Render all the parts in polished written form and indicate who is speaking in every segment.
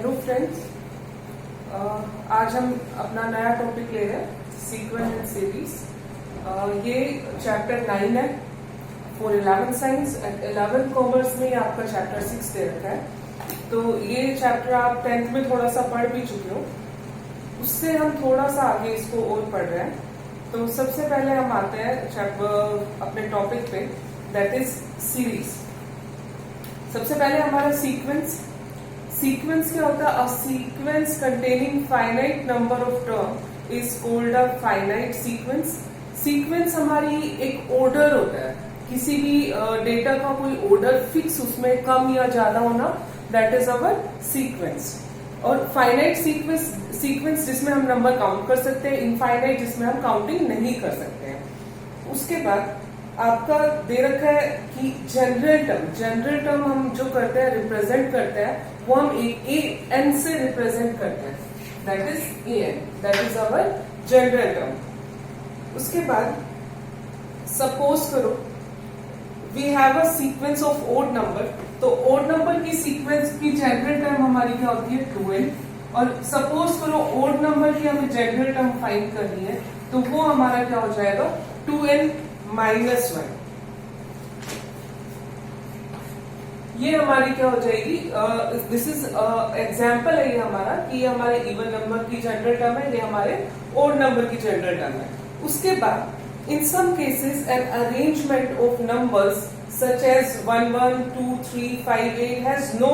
Speaker 1: Hello friends, आज हम अपना नया टॉपिक ले रहे हैं सीक्वेंस एंड सीरीज। ये चैप्टर 9 है फॉर 11 साइंस एंड 11 कॉमर्स में आपका चैप्टर 6 दे रखा है। तो ये चैप्टर आप 10th में थोड़ा सा पढ़ भी चुके हो, उससे हम थोड़ा सा आगे इसको और पढ़ रहे हैं। तो सबसे पहले हम आते हैं चैप्टर अपने टॉपिक पे, दैट इज सीरीज। सबसे पहले हमारा सीक्वेंस क्या होता है? A sequence containing finite number of term is called a finite sequence. Sequence हमारी एक ऑर्डर होता है, किसी भी डेटा का कोई ऑर्डर फिक्स, उसमें कम या ज्यादा होना, दैट इज अवर सीक्वेंस। और फाइनाइट सीक्वेंस जिसमें हम नंबर काउंट कर सकते हैं, इनफाइनाइट जिसमें हम काउंटिंग नहीं कर सकते हैं। उसके बाद आपका दे रखा है कि जनरल टर्म हम जो करते हैं, रिप्रेजेंट करते हैं, वो हम ए एन से रिप्रेजेंट करते हैं, that is A N, that is our general term. उसके बाद सपोज करो we have a sequence of odd number, तो ओड नंबर की सीक्वेंस की जनरल टर्म हमारी क्या होती है? 2n। और सपोज करो ओड नंबर की हमें जनरल टर्म फाइंड करनी है, तो वो हमारा क्या हो जाएगा? 2n -1। ये हमारी क्या हो जाएगी? दिस इज एग्जाम्पल है ये हमारा कि ये हमारे इवन नंबर की जनरल टर्म है, ये हमारे ओड नंबर की जनरल टर्म है। उसके बाद in some cases an arrangement of numbers such as 1 1 2 3 5 8 has no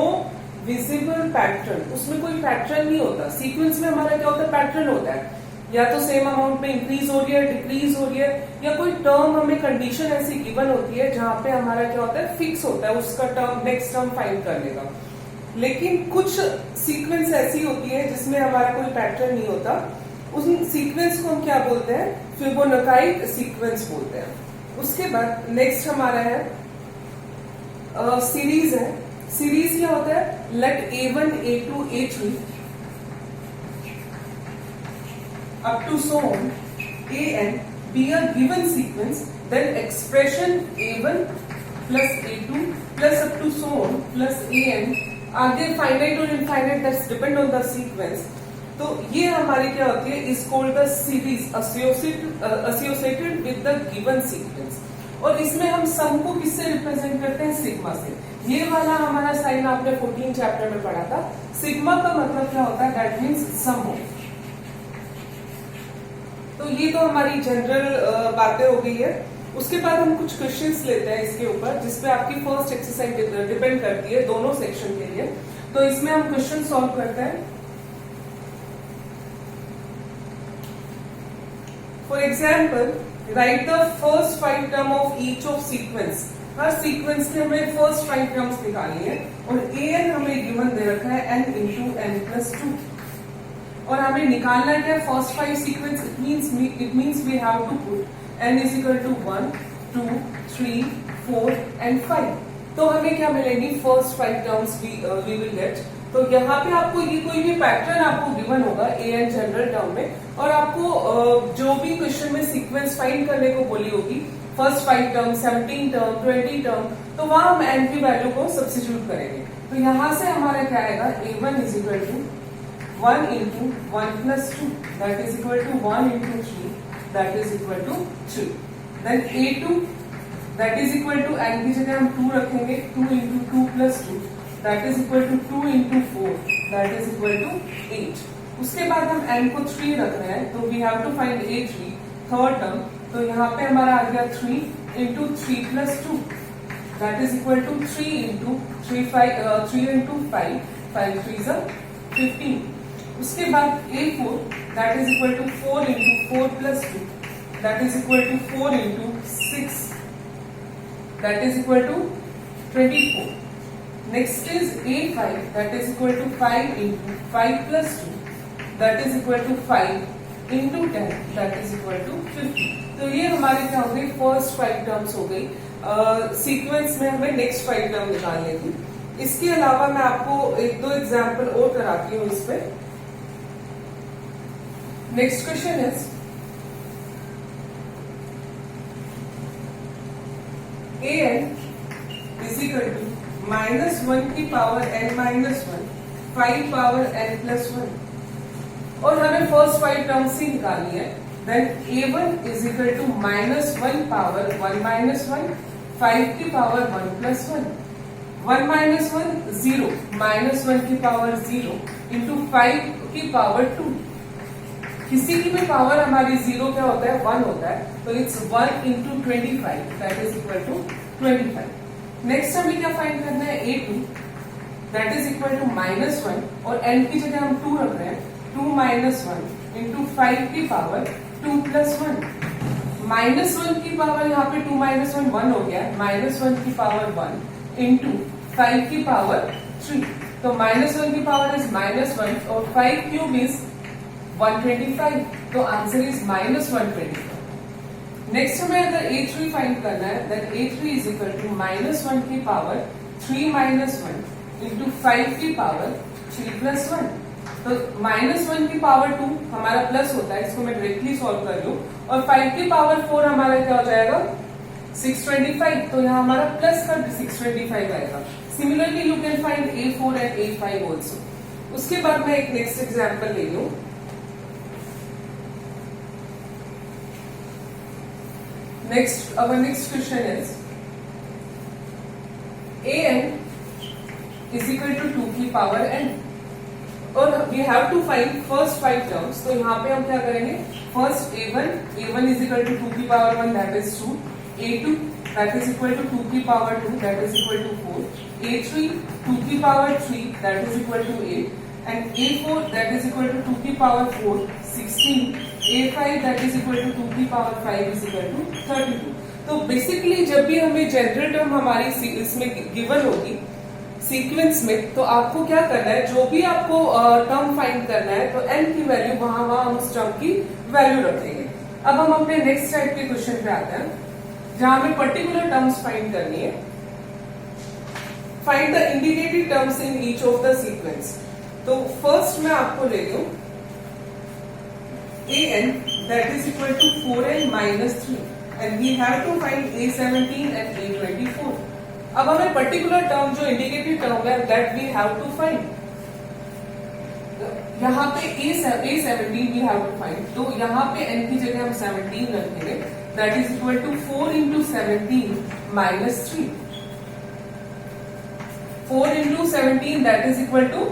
Speaker 1: visible pattern. उसमें कोई पैटर्न नहीं होता। सीक्वेंस में हमारा क्या होता है? पैटर्न होता है, या तो सेम अमाउंट में इंक्रीज हो रही है, डिक्रीज हो रही है, या कोई टर्म हमें कंडीशन ऐसी गिवन होती है जहां पे हमारा क्या होता है? फिक्स होता है उसका टर्म, नेक्स्ट टर्म फाइंड करने का। लेकिन कुछ सीक्वेंस ऐसी होती है जिसमें हमारा कोई पैटर्न नहीं होता। उस सीक्वेंस को हम क्या बोलते हैं? फिबोनाची सीक्वेंस बोलते हैं। उसके बाद नेक्स्ट हमारा है सीरीज है। सीरीज क्या होता है? Let A1 A2 A3 up to so on an be a given sequence, then expression A1 plus A2 plus up to so on plus an, आगे फाइनाइट और infinite, that's depend on the sequence. तो ये हमारी क्या होती है? Is called the series associated with the given sequence. और इसमें हम सम को किससे रिप्रेजेंट करते हैं? सिग्मा से। ये वाला हमारा साइन आपने 14 चैप्टर में पढ़ा था। सिग्मा का मतलब क्या होता है? दैट मीन्स सम हो। तो ये तो हमारी जनरल बातें हो गई है। उसके बाद हम कुछ क्वेश्चंस लेते हैं इसके ऊपर, जिसपे आपकी फर्स्ट एक्सरसाइज डिपेंड करती है दोनों सेक्शन के लिए। तो इसमें हम क्वेश्चन सॉल्व करते हैं। For example, right the first 5 term of each of sequence. Her sequence के हमें फर्स्ट 5 टर्म्स निकालनी है, और an हमें गिवन दे रखा है n इंटू n प्लस 2। और हमें निकालना क्या है? First 5 sequence. It means we have to put n is equal to 1 2 3 4 and 5। तो हमें क्या मिलेगी? First 5 terms we will get. तो यहाँ पे आपको ये कोई भी पैटर्न आपको गिवन होगा an जनरल टर्म में, और आपको जो भी क्वेश्चन में सीक्वेंस फाइंड करने को बोली होगी, फर्स्ट 5 टर्म, 17 टर्म, 20 टर्म, तो वहां हम n की वैल्यू को सब्स्टिट्यूट करेंगे। तो यहाँ से हमारा क्या आएगा? A1 is equal to 1 into 1 plus 2, that is equal to 1 into 3, that is equal to 3. Then A2, that is equal to, n की जगह हम 2 रखेंगे, 2 into 2 plus 2, that is equal to 2 into 4, that is equal to 8. उसके बाद हम n को 3 रख रहे हैं, तो we have to find A3, third term. तो यहाँ पे हमारा आ गया 3 into 3 plus 2, that is equal to 3 into 3 into 5, 5 3s are 15. उसके बाद A4, that is equal to 4 into 4 plus 2, that is equal to 4 into 6, that is equal to 24. Next is A5, that is equal to 5 into 5 plus 2, that is equal to 5 into 10, that is equal to 50. तो ये हमारे क्या हो गई? First 5 terms हो गई। Sequence में हमें नेक्स्ट 5 टर्म निकालने की। इसके अलावा मैं आपको 1-2 एग्जाम्पल और कराती हूँ इस पे। Next question is, an is equal to -1 की power n -1 5 power n plus 1 और हमें फर्स्ट 5 टर्म्स ही निकालनी है। Then a1 is equal to -1 power 1 minus 1, 5 की पावर 1 प्लस 1, 1 माइनस 1 0, -1 की पावर 0 इंटू 5 की पावर 2। किसी की भी पावर हमारी 0 क्या होता है 1 होता है, तो it's 1 into 25 that is equal to 25। Next हमें क्या फाइंड करना है a2 that is equal to -1 और n की जगह हम 2 रख रहे हैं, 2 माइनस 1 इंटू 5 की पावर 2 प्लस 1। -1 की पावर यहाँ पे 2 माइनस 1 1 हो गया, -1 की पावर 1 इंटू 5 की पावर 3। तो -1 की पावर इज -1 और 5 क्यूब इज 125, तो आंसर इज -125। नेक्स्ट हमें अगर a3 फाइंड करना है, then a3 is equal to -1 की पावर 3 माइनस 1 इंटू 5 की पावर 3 प्लस 1। तो -1 की पावर 2 हमारा प्लस होता है, इसको मैं डायरेक्टली सॉल्व कर लूं, और 5 की पावर 4 हमारा क्या हो जाएगा 625, तो यहाँ हमारा प्लस का 625 आएगा। Similarly you can find a4 and a5 also. उसके बाद मैं एक नेक्स्ट एग्जाम्पल ले लूं। Our next question is an is equal to 2 की पावर n और we have to find first 5 terms। तो यहाँ पे हम क्या करेंगे, first a1 is equal to 2 की power 1 that is 2, a2 that is equal to 2 की power 2 that is equal to 4, a3 2 की power 3 that is equal to 8 and a4 that is equal to 2 की power 4 16, a5 that is equal to 2 की power 5 is equal to 32। तो basically जब भी हमें general term हमारी इसमें गिवन होगी सीक्वेंस में, तो आपको क्या करना है, जो भी आपको टर्म फाइंड करना है तो n की वैल्यू वहां हम उस टर्म की वैल्यू रखेंगे। अब हम अपने नेक्स्ट टाइप के क्वेश्चन पे आते हैं, जहां हमें पर्टिकुलर टर्म्स फाइंड करनी है। Find the indicated terms in each of the sequence. तो फर्स्ट मैं आपको ले लूं an that is equal to 4n minus 3 and we have to find a17 and a24। अब हमें पर्टिकुलर टर्म जो इंडिकेटेड टर्म है that we have to find. यहाँ पे a17 we have to find, तो यहाँ पे n की जगह हम 17 रखेंगे, that is equal to 4 into 17 minus 3। 4 into 17 that is equal to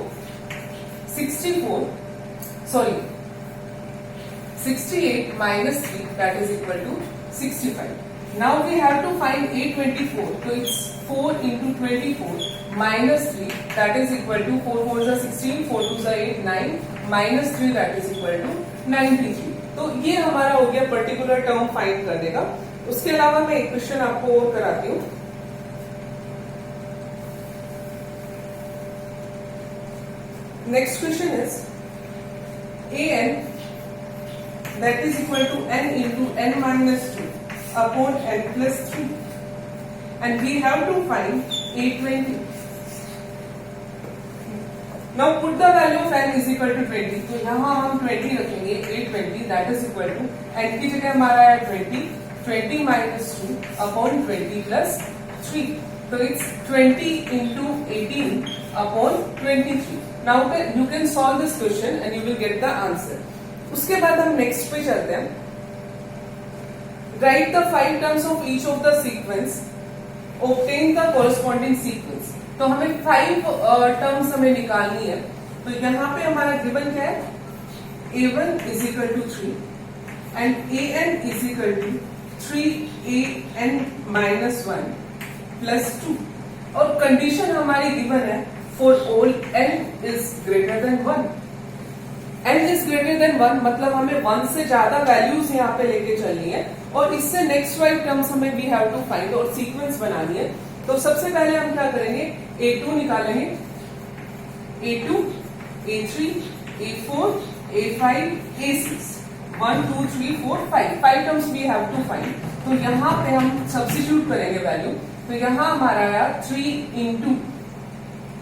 Speaker 1: 68 minus 3 that is equal to 65. Now we have to find a24. So it's 4 into 24 minus 3 that is equal to 4 4s are 16, 4 2s are 8, 9 minus 3 that is equal to 93। तो ये हमारा हो गया particular term find करने का। उसके अलावा मैं एक क्वेश्चन आपको और कराती हूँ। Next question is an that is equal to n into n minus 2 upon n plus 3 and we have to find a20। now put the value of n is equal to 20, तो यहाँ हम 20 रखेंगे, a20 that is equal to n की जगह हमारा है 20 minus 2 upon 20 plus 3, तो it's 20 into 18 upon 23। now you can solve this question and you will get the answer। उसके बाद हम नेक्स्ट पे चलते हैं। Right the 5 terms of each of the sequence, obtain the corresponding sequence. तो हमें 5 terms हमें निकालनी है। तो यहाँ पे हमारा गिवन क्या है, a1 is equal to 3 and an is equal to 3an minus 1 plus 2 और कंडीशन हमारी गिवन है for all n is greater than 1। n is greater than 1 मतलब हमें 1 से ज्यादा वैल्यूज यहाँ पे लेके चलनी है और इससे नेक्स्ट 5 टर्म्स हमें वी हैव टू फाइंड और सीक्वेंस बनानी है। तो सबसे पहले हम क्या करेंगे, a2 निकालेंगे, a2 a3 a4 a5 a6 1 2 3 4 5 terms we have to find. तो यहाँ पे हम सब्स्टिट्यूट करेंगे वैल्यू। तो यहाँ हमारा आया 3 into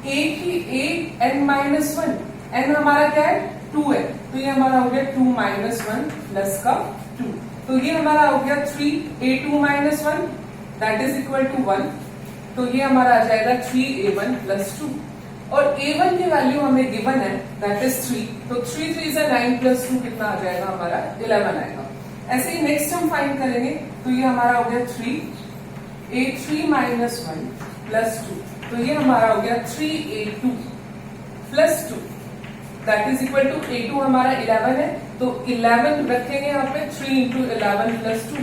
Speaker 1: a n minus 1, n हमारा क्या है 2 है, तो ये हमारा हो गया 2 माइनस 1 प्लस का 2, तो ये हमारा हो गया 3a2 minus 1 that is equal to 1, तो ये हमारा आ जाएगा 3a1 प्लस 2। और a1 की वैल्यू हमें गिवन है दैट इज 3, तो 3 3 is 9 प्लस 2 कितना आ जाएगा हमारा 11 आएगा। ऐसे ही नेक्स्ट हम फाइंड करेंगे तो ये हमारा हो गया 3a3 माइनस 1 प्लस 2, तो ये हमारा हो गया 3a2 plus 2 that is equal to a2 हमारा 11 है, तो 11 रखेंगे यहाँ पे 3 इंटू 11 प्लस 2,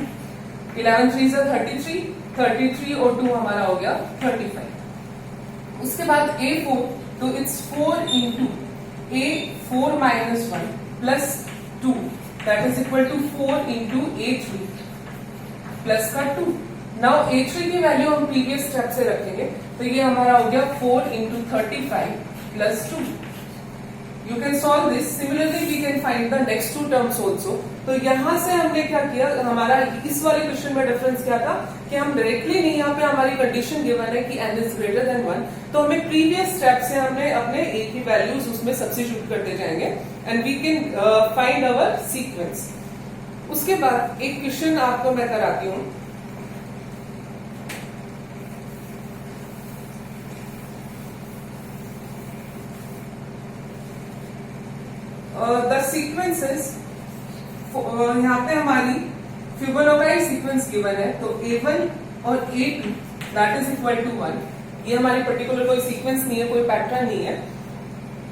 Speaker 1: 11 3 is 33, 33 और 2 हमारा हो गया 35। उसके बाद a4, तो it's 4 into a4 minus 1 plus 2 that is equal to 4 into a3 plus का 2। नाउ a3 की वैल्यू हम प्रीवियस स्टेप से रखेंगे, तो ये हमारा हो गया 4 into 35 plus 2। You can solve this. Similarly, we can find the next two terms also. तो यहाँ से हमने क्या किया, हमारा इस वाले क्वेश्चन में डिफरेंस क्या था कि हम डायरेक्टली नहीं, यहाँ पे हमारी कंडीशन गिवन है कि n इज ग्रेटर देन 1, तो हमें प्रीवियस स्टेप से हमने अपने a की वैल्यूज उसमें सब्स्टिट्यूट करते जाएंगे and we can find our sequence. उसके बाद एक क्वेश्चन आपको मैं कराती हूँ। द सीक्वेंसेस, यहाँ पे हमारी फिबोनाची सीक्वेंस गिवन है, तो a1 और a2 that is equal to 1, ये हमारी पर्टिकुलर कोई सीक्वेंस नहीं है, कोई पैटर्न नहीं है।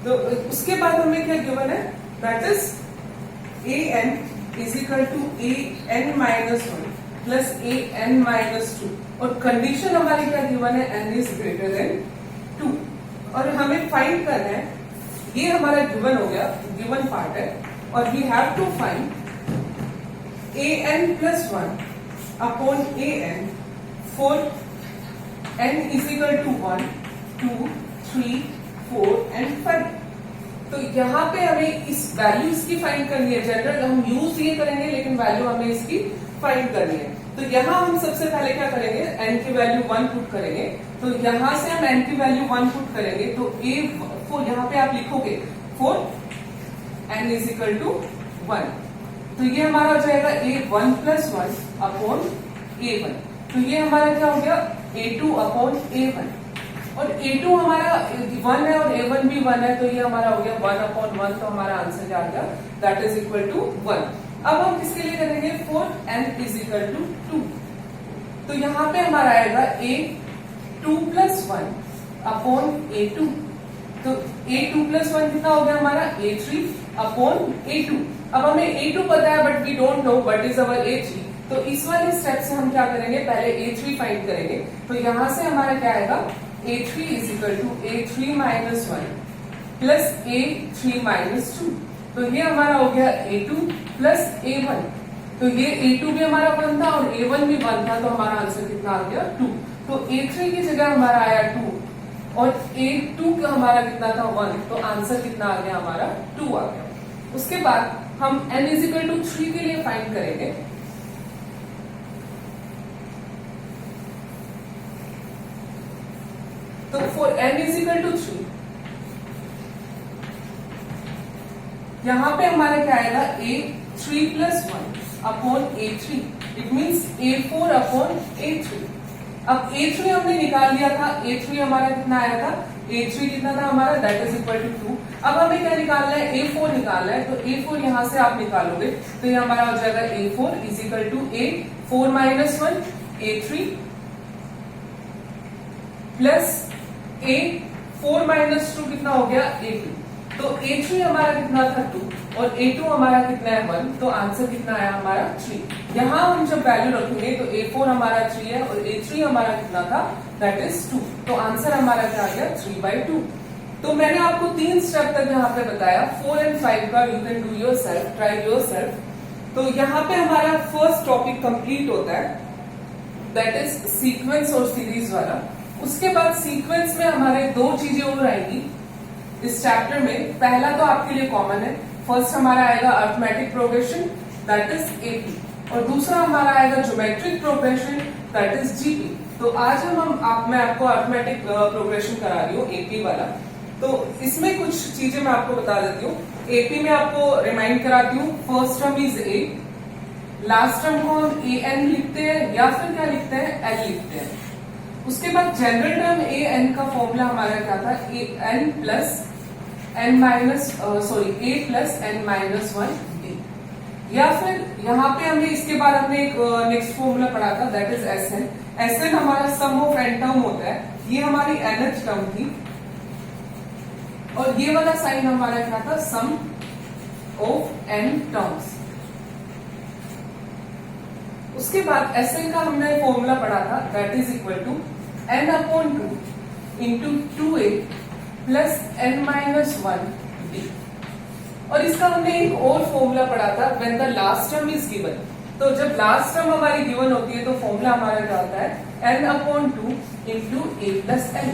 Speaker 1: तो उसके बाद हमें क्या गिवन है that is an is equal to an minus 1 plus an minus 2, और कंडीशन हमारी क्या गिवन है n इज ग्रेटर देन 2, और हमें फाइंड करना है, ये हमारा गिवन हो गया, गिवन पार्ट है, और we have to find an plus 1 upon an for n is equal to 1 2 3 4 and 5। तो यहाँ पे हमें इस वैल्यूज की फाइंड करनी है, जनरल हम यूज ये करेंगे लेकिन वैल्यू हमें इसकी फाइंड करनी है। तो यहाँ हम सबसे पहले क्या करेंगे, n की वैल्यू 1 पुट करेंगे, तो यहाँ से हम n की वैल्यू 1 पुट करेंगे, तो a4 यहाँ पे आप लिखोगे 4 n इज इक्वल टू 1, तो ये हमारा हो जाएगा a1 प्लस 1 अपॉन a1, तो ये हमारा क्या हो गया a2 अपॉन a1, और a2 हमारा 1 है और a1 भी 1 है, तो ये हमारा हो गया 1 अपॉन 1, तो हमारा आंसर क्या आ गया दैट इज इक्वल टू 1। अब हम किसके लिए करेंगे 4n इज इक्वल टू 2, तो यहाँ पे हमारा आएगा a2 प्लस 1 अपॉन a2, तो a2 प्लस 1 कितना हो गया हमारा a3 अपॉन a2। अब हमें a2 पता है but we don't know what is our a3, तो इस वाले स्टेप से हम क्या करेंगे, पहले a3 फाइंड करेंगे, तो यहां से हमारा क्या आएगा a3 is equal to a3 minus 1 plus a3 minus 2, तो ये हमारा हो गया a2 प्लस a1, तो ये a2 भी हमारा 1 था और a1 भी 1 था, तो हमारा आंसर कितना आ गया 2, तो a3 की जगह हमारा आया 2 और a2 का हमारा कितना था 1, तो आंसर कितना आ गया हमारा 2 आ गया। उसके बाद हम n इज इक्वल टू 3 के लिए फाइंड करेंगे, तो for n is equal to 3 यहां पे हमारा क्या आएगा a3 plus 1 upon a3, it means a4 upon a3। अब a3 हमने निकाल लिया था, a3 हमारा कितना आया था, a3 कितना था हमारा दैट इज इक्वल टू 2। अब हमें क्या निकालना है, a4 निकालना है, तो a4 यहां से आप निकालोगे, तो ये हमारा हो जाएगा a4 is equal to a4 minus 1 a3 plus a4 minus 2 कितना हो गया a2, तो a3 हमारा कितना था 2 और a2 हमारा कितना है 1, तो आंसर कितना आया हमारा 3। यहाँ हम जब वैल्यू रखेंगे तो a4 हमारा 3 है और a3 हमारा कितना था दैट इज 2, तो आंसर हमारा क्या आ गया 3/2। तो मैंने आपको 3 स्टेप तक यहाँ पे बताया, 4 एंड 5 का you can do yourself, try yourself. तो यहाँ पे हमारा फर्स्ट टॉपिक कंप्लीट होता है दैट इज सीक्वेंस और सीरीज वाला। उसके बाद सीक्वेंस में हमारे 2 चीजें और आएंगी इस चैप्टर में। पहला तो आपके लिए कॉमन है, फर्स्ट हमारा आएगा arithmetic progression that is AP, और दूसरा हमारा आएगा geometric progression that is GP. तो आज मैं आपको अरिथमेटिक प्रोग्रेशन करा रही हूँ एपी वाला। तो इसमें कुछ चीजें मैं आपको बता देती हूँ। एपी में आपको रिमाइंड कराती हूँ, first term is a, last term को हम ए एन लिखते हैं या फिर क्या लिखते हैं एल लिखते हैं। उसके बाद जनरल टर्म ए एन का फॉर्मूला हमारा क्या था, n plus n minus a plus n minus 1 b। या फिर यहाँ पे हमने इसके बाद हमने एक नेक्स्ट फॉर्मूला पढ़ा था, दैट इज Sn। Sn हमारा सम ऑफ n टर्म होता है, ये हमारी nth टर्म थी, और ये वाला साइन हमारा क्या था, सम ऑफ n टर्म्स। उसके बाद Sn का हमने फॉर्मूला पढ़ा था, that is equal to n upon 2 into 2a plus n minus 1 b। और इसका हमने एक और फॉर्मूला पढ़ा था, when the last term is given. तो जब लास्ट टर्म हमारी गिवन होती है तो फॉर्मूला हमारा क्या होता है, n upon 2 into a plus n।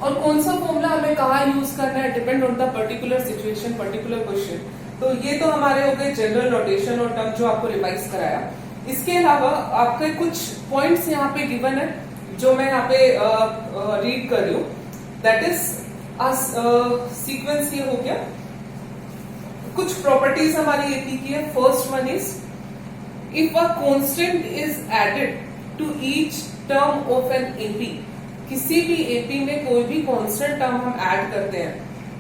Speaker 1: और कौन सा फॉर्मूला हमें कहाँ यूज करना है, depend on the particular situation, particular question. तो ये तो हमारे हो गए जनरल नोटेशन और टर्म जो आपको रिवाइज कराया। इसके अलावा आपके कुछ पॉइंट्स यहाँ पे गिवन है जो मैं यहाँ पे रीड कर रही हूँ, दैट इज सीक्वेंस ये हो गया। कुछ प्रॉपर्टीज हमारी एपी की है। First one is if a constant is added to each term of an AP, किसी भी एपी में कोई भी कांस्टेंट टर्म हम ऐड करते हैं,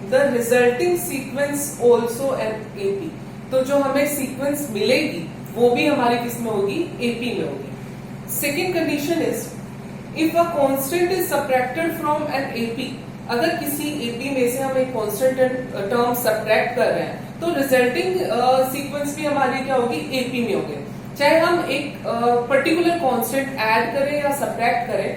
Speaker 1: the resulting sequence also an AP, तो जो हमें सीक्वेंस मिलेगी वो भी हमारे किस में होगी, एपी में होगी। Second condition is if a constant is subtracted from an AP, अगर किसी एपी में से हम एक कांस्टेंट टर्म सब्ट्रैक्ट कर रहे हैं तो रिजल्टिंग सीक्वेंस भी हमारी क्या होगी, एपी में होगी। चाहे हम एक पर्टिकुलर कांस्टेंट ऐड करें या सब्ट्रैक्ट करें,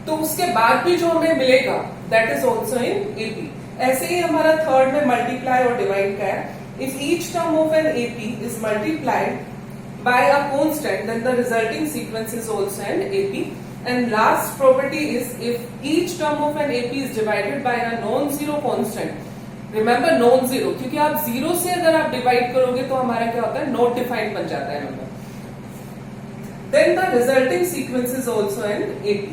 Speaker 1: तो उसके बाद भी जो हमें मिलेगा that is also in AP. ऐसे ही हमारा थर्ड में मल्टीप्लाई और डिवाइड का है। If each term of an AP is multiplied by a constant then the resulting sequence is also an AP. And last property is if each term of an AP is divided by a non-zero constant. Remember non-zero, क्योंकि आप zero से अगर आप divide करोगे तो हमारा क्या होता है, नॉट डिफाइंड बन जाता है number. Then the resulting sequence is also an AP.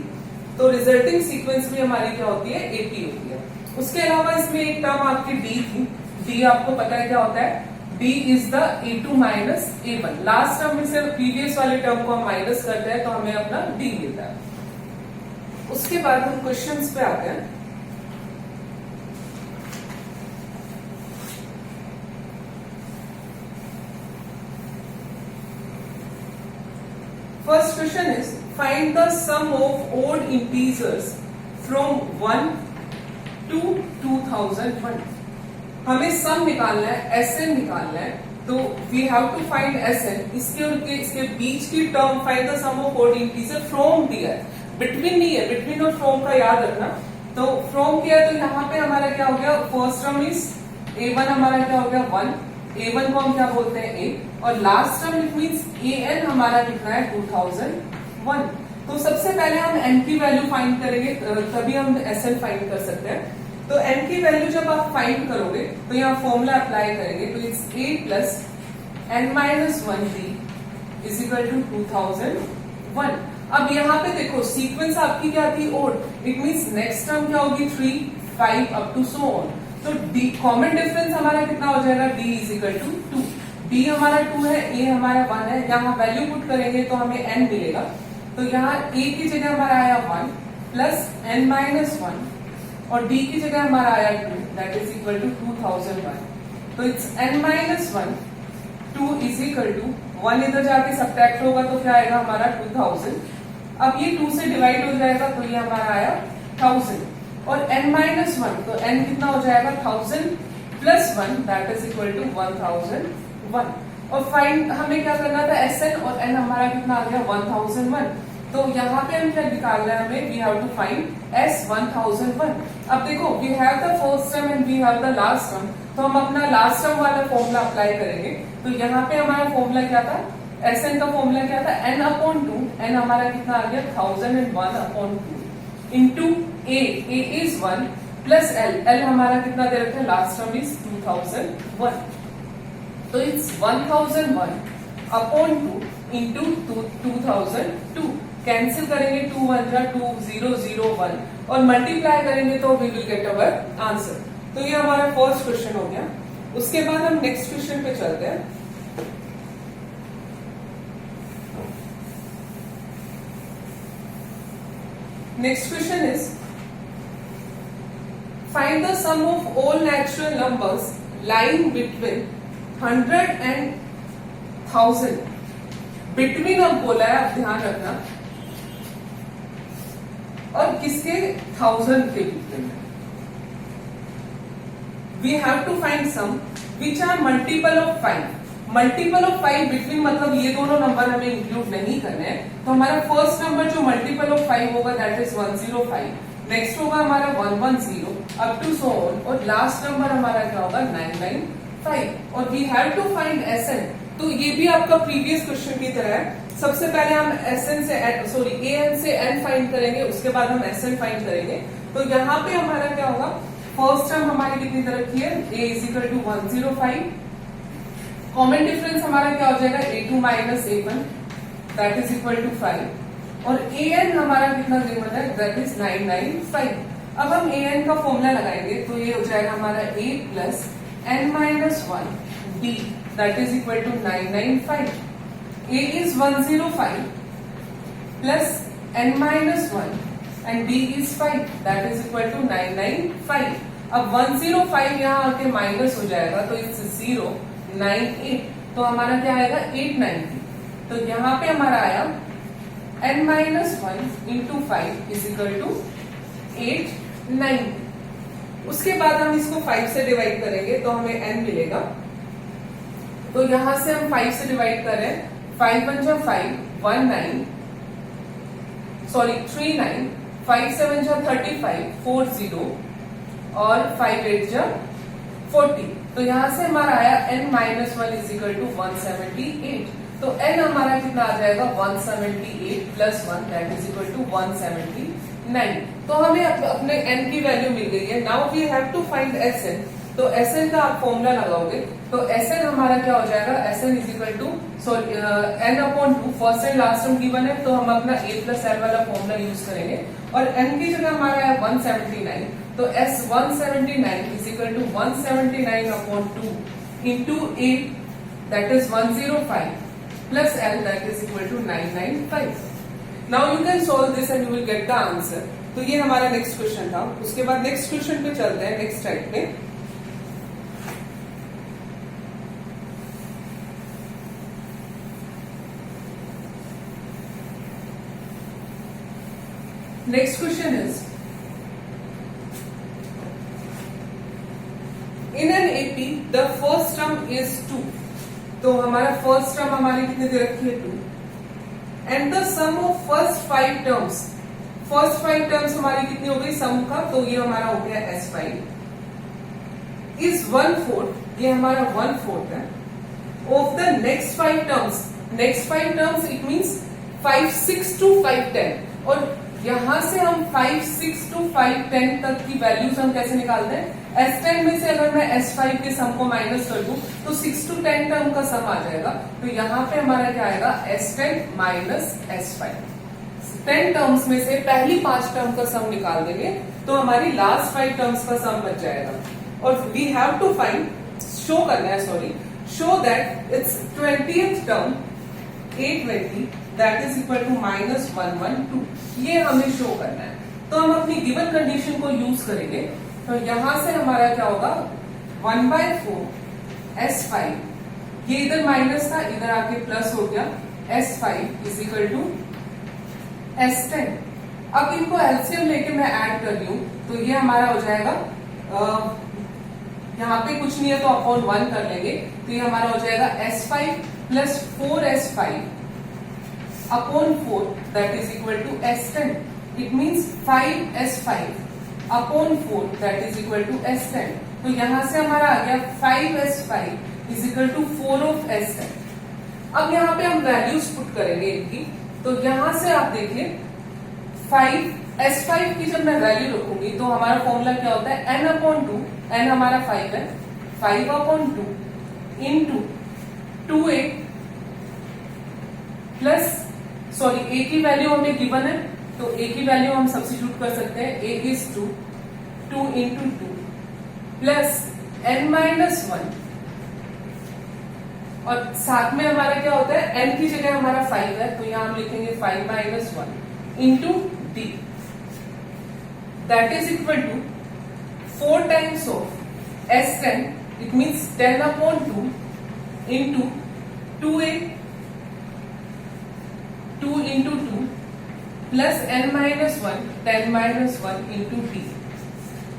Speaker 1: तो रिजल्टिंग सीक्वेंस भी हमारी क्या होती है, AP होती है। उसके अलावा इसमें एक टर्म आपकी D थी। D आपको पता है क्या होता है, D is the A2 minus A1। Last term में से प्रीवियस वाले टर्म को हम माइनस करते हैं तो हमें अपना D मिलता है। उसके बाद हम क्वेश्चंस पे आते हैं। First question is find the sum of odd integers from 1 to 2001। हमें सम निकालना है, Sn निकालना है, तो we have to find Sn। इसके और इसके बीच की term, find the sum of odd integer from दिया है, बिटवीन नहीं है, बिटवीन और फ्रॉम का याद रखना। तो फ्रॉम किया है तो यहाँ पे हमारा क्या हो गया, फर्स्ट टर्म इज A1 हमारा क्या हो गया 1, A1 को हम क्या बोलते हैं A, और last term it means AN हमारा कितना है 2001। तो सबसे पहले हम n की वैल्यू फाइंड करेंगे, तभी हम Sn फाइंड कर सकते हैं। तो n की वैल्यू जब आप फाइंड करोगे तो यहाँ फॉर्मूला अप्लाई करेंगे, तो it's A plus n minus 1b is equal to 2001। अब यहाँ पे देखो सीक्वेंस आपकी क्या थी, odd, it means next term क्या होगी 3, 5 अप टू सो ऑन। तो डी कॉमन डिफरेंस हमारा कितना हो जाएगा, d is equal to 2। b हमारा 2 है, a हमारा 1 है। यहाँ वैल्यू पुट करेंगे तो हमें n मिलेगा। तो यहाँ a की जगह हमारा आया 1 प्लस n माइनस 1, और d की जगह हमारा आया 2, दैट इज इक्वल टू 2001। तो it's n minus 1, 2 is equal to 1 इधर जाके सब्ट्रैक्ट होगा तो क्या आएगा हमारा 2000। अब ये 2 से डिवाइड हो जाएगा तो ये हमारा आया 1000, और n माइनस 1, तो n कितना हो जाएगा 1000 plus 1 that is equal to 1001। और फाइंड हमें क्या करना था, Sn, और n हमारा कितना आ गया 1001। तो यहाँ पे हम क्या निकालना है, हमें we have to find S1001। अब देखो we have the first term and we have the last term, तो हम अपना लास्ट टर्म वाला फॉर्मूला अप्लाई करेंगे। तो यहाँ पे हमारा फॉर्मूला क्या था, Sn का फॉर्मूला क्या था, n अपॉन 2, n हमारा कितना आ गया 1001 upon 2 into a is 1 plus l हमारा कितना दे रखा है, लास्ट टर्म इज 2001। तो इट्स 1001 अपॉन 2 इंटू 2002। कैंसिल करेंगे 2 1 2 0 0 1 और मल्टीप्लाई करेंगे तो we will get our answer. तो ये हमारा फर्स्ट क्वेश्चन हो गया। उसके बाद हम नेक्स्ट क्वेश्चन पे चलते हैं। Next question is find the sum of all natural numbers lying between 100 and 1000। Between अब बोला है, आप ध्यान रखना, और किसके 1000 के बीच में। We have to find sum which are multiple of 5। Multiple of 5 between मतलब ये दोनों नंबर हमें इंक्लूड नहीं करने हैं। तो हमारा फर्स्ट नंबर जो मल्टीपल ऑफ 5 होगा दैट इज 105, नेक्स्ट होगा हमारा 110 अप टू सो ऑन, और लास्ट नंबर हमारा क्या होगा 995। और we have to find Sn। तो ये भी आपका प्रीवियस क्वेश्चन की तरह है। सबसे पहले हम Sn से An से n फाइंड करेंगे, उसके बाद हम Sn फाइंड करेंगे। तो यहाँ पे हमारा क्या होगा, फर्स्ट टर्म हमारी कितनी तरह की है, a equal to 105। Common difference हमारा क्या हो जाएगा, a2 minus a1 that is equal to 5, और an हमारा कितना गिवन है दैट इज 995। अब हम an का फॉर्मूला लगाएंगे तो ये हो जाएगा हमारा a plus n minus 1 d that is equal to 995। a is 105 plus n minus 1 and d is 5 that is equal to 995। अब 105 यहाँ आके माइनस हो जाएगा तो इट्स 098, तो हमारा क्या आएगा 890। तो यहाँ पे हमारा आया n minus 1 into 5 is equal to 890। उसके बाद हम इसको 5 से डिवाइड करेंगे तो हमें n मिलेगा। तो यहां से हम 5 से डिवाइड कर रहे हैं, 5 1 जा 5 19 सॉरी 39, 5 7 जा 35 40, और 5 8 जा 40। तो यहां से हमारा आया n minus 1 is equal to 178। तो n हमारा कितना आ जाएगा 178 plus 1 that is equal to 179। तो हमें अपने n की वैल्यू मिल गई है। Now we have to find Sn। तो Sn का आप फॉर्मूला लगाओगे तो Sn हमारा क्या हो जाएगा, Sn is equal to sorry n upon 2, first and last term given है तो हम अपना a प्लस l वाला फॉर्मूला यूज करेंगे, और n की जगह हमारा है 179। तो S 179 is equal to 179 upon 2 into a that is 105 plus l that is equal to 995। Now you can solve this and you will get the answer. तो ये हमारा नेक्स्ट क्वेश्चन था। उसके बाद नेक्स्ट क्वेश्चन पे चलते हैं, नेक्स्ट टाइप पे। Next question is in an AP the first term is 2। तो हमारा फर्स्ट टर्म हमारी कितनी दे रखी है 2, and the sum of first 5 terms. फर्स्ट 5 टर्म्स हमारी कितनी हो गई सम का, तो ये हमारा हो गया S5 इज 1/4, ये हमारा 1/4 है of the next 5 terms. Next 5 terms it means 5 6 to 5 10, और यहां से हम 5 6 to 5 10 तक की वैल्यूज हम कैसे निकालते हैं, S10 में से अगर मैं S5 के सम को माइनस कर दूं तो 6 to 10 टर्म का सम आ जाएगा। तो यहाँ पे हमारा क्या आएगा S10 माइनस S5। 10 टर्म्स में से पहली 5 टर्म का सम निकाल देंगे तो हमारी लास्ट 5 टर्म्स का सम बच जाएगा। और we have to find, show करना है sorry, show that it's 20th term 820 that is equal to minus 112, ये हमें शो करना है। तो हम अपनी गिवन कंडीशन को यूज करेंगे। तो यहां से हमारा क्या होगा 1/4 S5, ये इधर माइनस था इधर आके प्लस हो गया, S5 is equal to S10। अब इनको एलसीएम लेके मैं ऐड कर रही हूं तो ये हमारा हो जाएगा, यहाँ पे कुछ नहीं है तो अपॉन 1 कर लेंगे, तो ये हमारा हो जाएगा S5 plus 4S5 upon 4 that is equal to S10। It means 5S5 upon 4 that is equal to S10। तो यहां से हमारा आ गया 5S5 is equal to 4 of S10। अब यहाँ पे हम वैल्यूज पुट करेंगे इनकी। तो यहां से आप देखिए 5S5 की जब मैं वैल्यू रखूंगी तो हमारा फॉर्मूला क्या होता है n अपॉन 2, n हमारा 5 है, 5 upon 2 into 2a plus sorry a की वैल्यू हमें गिवन है तो a की वैल्यू हम सब्स्टिट्यूट कर सकते हैं, a is 2 into 2 plus n minus 1, और साथ में हमारा क्या होता है n की जगह हमारा 5 है तो यहां हम लिखेंगे 5 minus 1 into d that is equal to 4 times of S10, it means 10 upon 2 into 2a, 2 into 2 plus n minus 1, 10 minus 1 into d.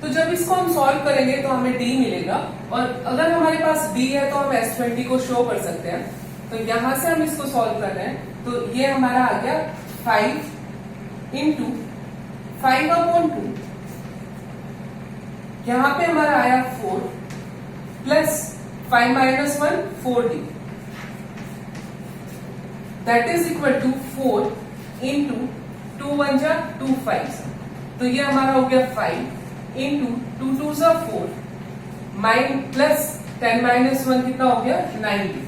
Speaker 1: तो जब इसको हम सॉल्व करेंगे तो हमें d मिलेगा, और अगर हमारे पास d है तो हम S20 को शो कर सकते हैं। तो यहां से हम इसको सॉल्व कर रहे हैं, तो ये हमारा आ गया 5 इंटू 5 अपॉन 2, यहां पे हमारा आया 4 plus 5 minus 1 4d, that is equal to 4 into 2 1 जा 2 5, तो ये हमारा हो गया 5 इंटू 2 2 जा 4 प्लस 10 माइनस 1 कितना हो गया 90।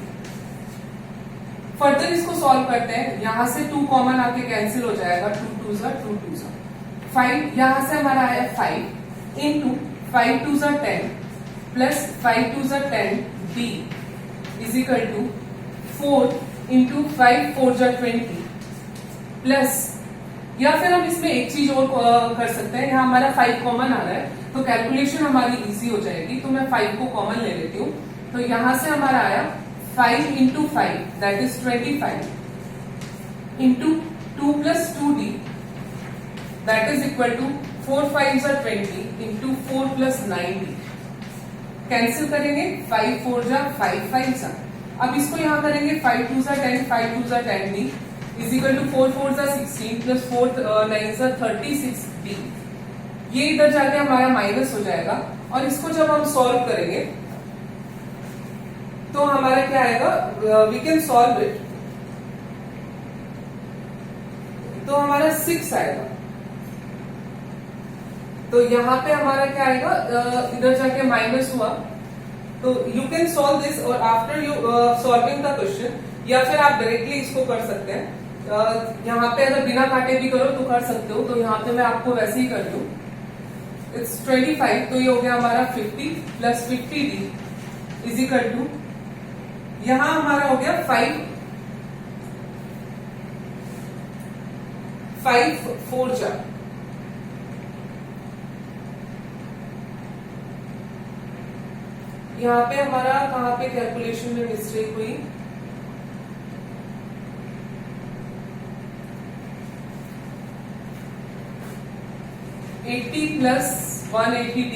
Speaker 1: फर्दर इसको सॉल्व करते हैं, यहां से 2 कॉमन आके कैंसिल हो जाएगा, 2 2 जा 2 2 जा 5, यहां से हमारा आया 5 इंटू 5 2 जा 10 प्लस 5 2 जा 10 d is equal to 4 into 5 4 जा 20 प्लस, या फिर हम इसमें एक चीज और कर सकते हैं, यहाँ हमारा 5 कॉमन आ रहा है तो कैलकुलेशन हमारी इजी हो जाएगी, तो मैं 5 को कॉमन ले लेती हूँ। तो यहां से हमारा आया 5 into 5 that is 25 into 2 plus 2d that is equal to 4 5 जा 20 इंटू 4 प्लस 9d, कैंसिल करेंगे 5 4 जा 5 5 जा, अब इसको यहाँ करेंगे 5 2 जा 10 5 2 जा 10d इज इक्वल टू 4 4 जा 16 प्लस 4 9 जा 36d, ये इधर जाके हमारा माइनस हो जाएगा, और इसको जब हम सॉल्व करेंगे तो हमारा क्या आएगा, वी कैन सॉल्व इट, तो हमारा 6 आएगा। तो यहाँ पे हमारा क्या आएगा, इधर जाके माइनस हुआ, तो यू कैन सॉल्व दिस, और after you solving the question, या फिर आप डायरेक्टली इसको कर सकते हैं, यहाँ पे अगर बिना काटे भी करो तो कर सकते हो, तो यहाँ पे मैं आपको वैसे ही कर दूं, इट्स 25, तो ये हो गया हमारा 50 plus 50d is equal to, यहां हमारा हो गया 5 4 जा, यहाँ पे हमारा कहाँ पे कैलकुलेशन में मिस्टेक हुई, $80 प्लस 180d,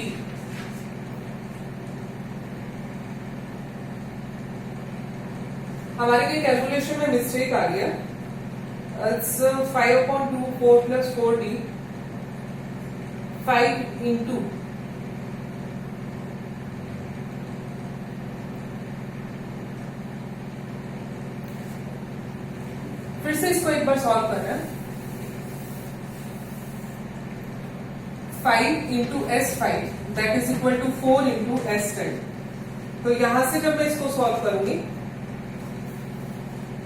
Speaker 1: हमारे लिए कैलकुलेशन में मिस्टेक आ गया, it's 5 upon 2 4 plus 4d 5 into फिर से इसको एक बार सॉल्व कर रहे हैं, 5 into S5 that is equal to 4 into S10, तो यहां से जब मैं इसको सॉल्व करूंगी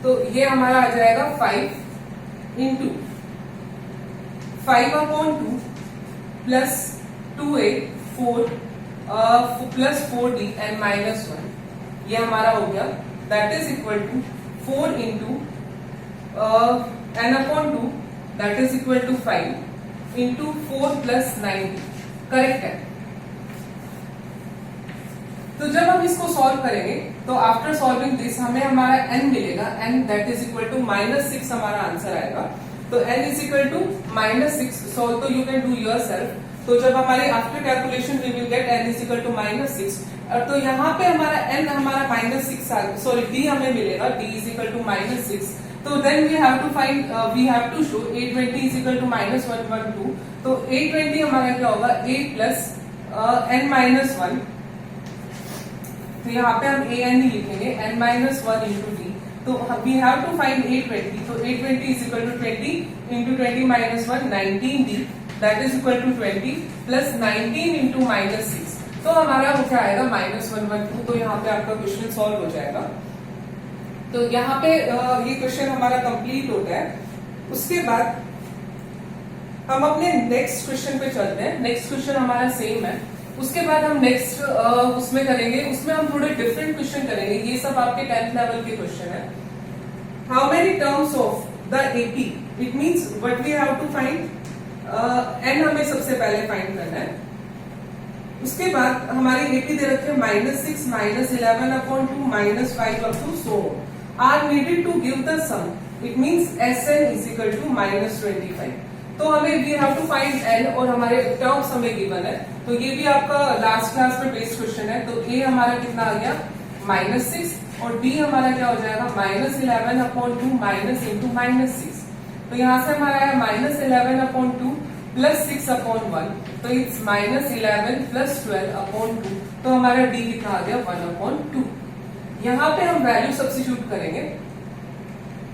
Speaker 1: तो ये हमारा आ जाएगा 5 into 5 upon 2 plus 2a 4 plus 4d and minus 1, ये हमारा हो गया, that is equal to 4 into n upon 2 that is equal to 5 into 4 plus 9d, correct है। तो जब हम इसको सॉल्व करेंगे तो आफ्टर सॉल्विंग दिस हमें हमारा n मिलेगा, n that is equal to -6 हमारा आंसर आएगा, तो n is equal to -6, solve तो यू कैन डू योरसेल्फ, तो जब हमारे after calculation we will get n is equal to -6, और तो यहाँ पे हमारा n हमारा -6 सॉरी d हमें मिलेगा, d इज इक्वल टू -6, तो then we have to find we have to show 820 is equal to -112, तो 820 हमारा क्या होगा 8 प्लस n माइनस 1, तो यहाँ पे हम a n ही लिखेंगे, n माइनस 1 इंटू d, तो वी हैव टू फाइंड 820, तो 820 is equal to 20 into 20 minus 1 19d that is equal to 20 plus 19 into -6, तो हमारा वो क्या आएगा -112, तो यहाँ पे आपका क्वेश्चन सॉल्व हो जाएगा। तो यहाँ पे ये क्वेश्चन हमारा कंप्लीट होता है। उसके बाद हम अपने नेक्स्ट क्वेश्चन पे चलते हैं। नेक्स्ट क्वेश्चन हमारा सेम है, उसके बाद हम नेक्स्ट उसमें करेंगे, उसमें हम थोड़े डिफरेंट क्वेश्चन करेंगे। ये सब आपके 10th लेवल के क्वेश्चन है। How many terms of the AP, it means what we have to find, n हमें सबसे पहले फाइंड करना है। उसके बाद हमारे एपी दे रखे -6 -11/2 -5 up to so are needed to give the sum. It means Sn is equal to -25. तो हमें we have to find n और हमारे टर्म्स हमें गिवन है, तो ये भी आपका लास्ट क्लास में बेस्ड क्वेश्चन है। तो a हमारा कितना आ गया -6 और b हमारा क्या हो जाएगा -11/2 माइनस इंटू -6। तो यहाँ से हमारा है -11/2 प्लस 6/1, तो इट्स -11 प्लस 12/2। तो हमारा d कितना आ गया 1/2। यहाँ पे हम वैल्यू सब्स्टिट्यूट करेंगे,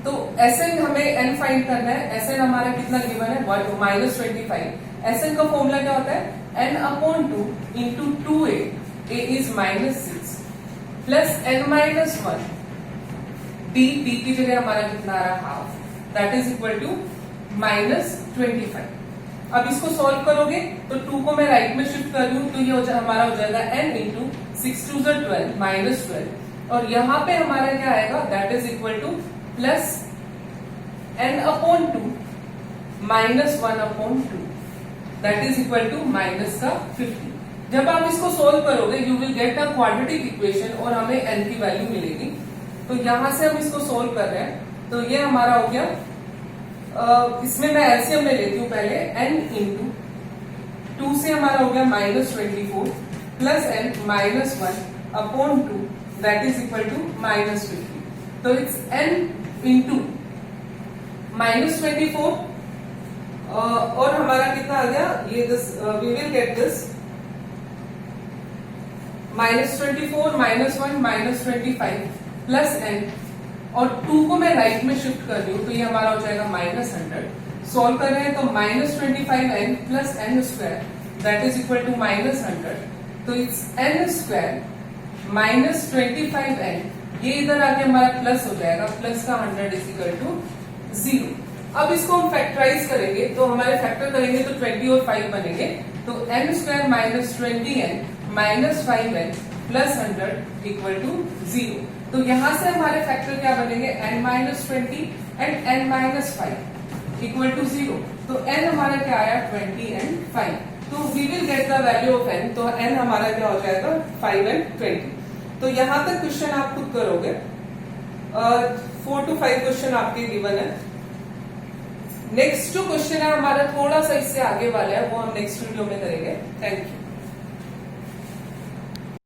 Speaker 1: तो Sn हमें n फाइंड करना है। Sn हमारा कितना गिवन है -25। Sn का फॉर्मूला क्या होता है n/2 into 2a, a is -6 plus n-1 d की जगह हमारा कितना आ रहा है half, that is equal to -25। अब इसको सॉल्व करोगे तो 2 को मैं राइट में शिफ्ट कर लूं, तो ये हमारा हो जाएगा n इंटू 6 2 12 -12, और यहाँ पे हमारा क्या आएगा that is equal to plus n/2 -1/2, that is equal to -50। जब आप इसको सोल्व करोगे you will get a quadratic equation और हमें n की वैल्यू मिलेगी। तो यहां से हम इसको सोल्व कर रहे हैं, तो ये हमारा हो गया इसमें मैं एलसीएम में लेती हूँ पहले n इंटू 2 से हमारा हो गया -24 plus n -1/2, that is equal to -50। तो इट्स n इंटू -24 और हमारा कितना आ गया ये this we will get this -24 -1 -25 plus n, और 2 को मैं राइट में शिफ्ट कर रही हूँ, तो ये हमारा हो जाएगा -100। सॉल्व कर रहे हैं तो -25n plus n square, that is equal to -100। तो इट्स n स्क्वायर -25n, ये इधर आके हमारा प्लस हो जाएगा, प्लस का 100 इज इक्वल टू 0। अब इसको हम फैक्टराइज करेंगे, तो हमारे फैक्टर करेंगे तो 20 और 5 बनेंगे, तो n square -20n -5n plus 100 equal to 0। तो यहां से हमारे फैक्टर क्या बनेंगे n-20 and n-5 equal to 0। तो n हमारा क्या आया 20 एंड 5, तो we will get the value of n। तो n हमारा क्या हो जाएगा 5 एंड 20। तो यहां तक क्वेश्चन आप खुद करोगे, 4 to 5 क्वेश्चन आपके गिवन है। नेक्स्ट जो क्वेश्चन है हमारा थोड़ा सा इससे आगे वाला है, वो हम नेक्स्ट वीडियो में करेंगे। Thank you.